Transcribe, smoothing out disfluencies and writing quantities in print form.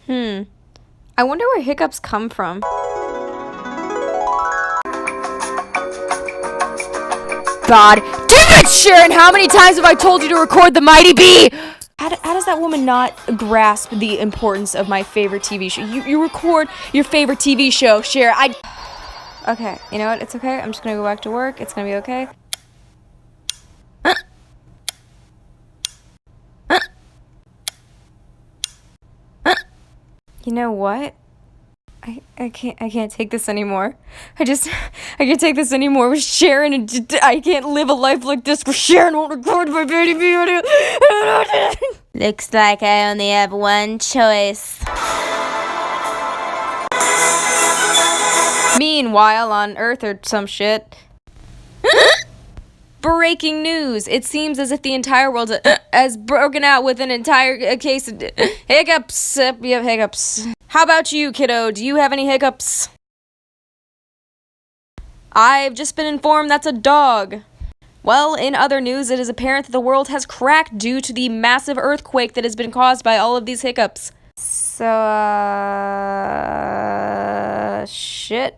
I wonder where hiccups come from. God damn it, Sharon! How many times have I told you to record the Mighty Bee? How does that woman not grasp the importance of my favorite TV show? You record your favorite TV show, Sharon. Okay, you know what? It's okay. I'm just gonna go back to work. It's gonna be okay. You know what? I can't take this anymore. I can't take this anymore with Sharon, and I can't live a life like this where Sharon won't record my baby video. Looks like I only have one choice. Meanwhile, on Earth or some shit. Breaking news! It seems as if the entire world has broken out with an entire case of hiccups. We have hiccups. How about you, kiddo? Do you have any hiccups? I've just been informed that's a dog. Well, in other news, it is apparent that the world has cracked due to the massive earthquake that has been caused by all of these hiccups. So, shit.